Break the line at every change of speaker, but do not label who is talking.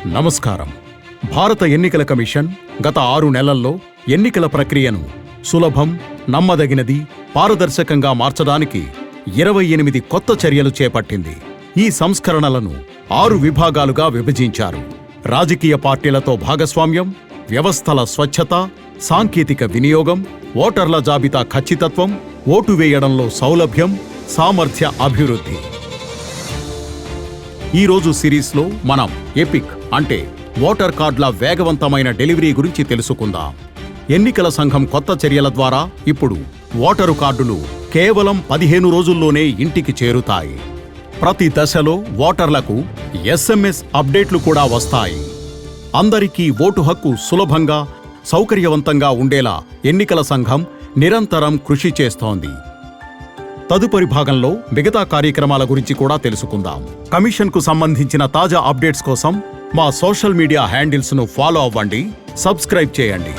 నమస్కారం. భారత ఎన్నికల కమిషన్ గత 6 నెలల్లో ఎన్నికల ప్రక్రియను సులభం, నమ్మదగినది, పారదర్శకంగా మార్చడానికి 28 కొత్త చర్యలు చేపట్టింది. ఈ సంస్కరణలను 6 విభాగాలుగా విభజించారు. రాజకీయ పార్టీలతో భాగస్వామ్యం, వ్యవస్థల స్వచ్ఛత, సాంకేతిక వినియోగం, ఓటర్ల జాబితా ఖచ్చితత్వం, ఓటు వేయడంలో సౌలభ్యం, సామర్థ్య అభివృద్ధి. ఈరోజు సిరీస్లో మనం ఎపిక్ అంటే ఓటర్ కార్డుల వేగవంతమైన డెలివరీ గురించి తెలుసుకుందాం. ఎన్నికల సంఘం కొత్త చర్యల ద్వారా ఇప్పుడు ఓటరు కార్డులు కేవలం 15 రోజుల్లోనే ఇంటికి చేరుతాయి. ప్రతి దశలో ఓటర్లకు SMS అప్డేట్లు కూడా వస్తాయి. అందరికీ ఓటు హక్కు సులభంగా, సౌకర్యవంతంగా ఉండేలా ఎన్నికల సంఘం నిరంతరం కృషి చేస్తోంది. తదుపరి భాగంలో మిగతా కార్యక్రమాల గురించి కూడా తెలుసుకుందాం. కమిషన్కు సంబంధించిన తాజా అప్డేట్స్ కోసం మా సోషల్ మీడియా హ్యాండిల్స్ను ఫాలో అవ్వండి, సబ్స్క్రైబ్ చేయండి.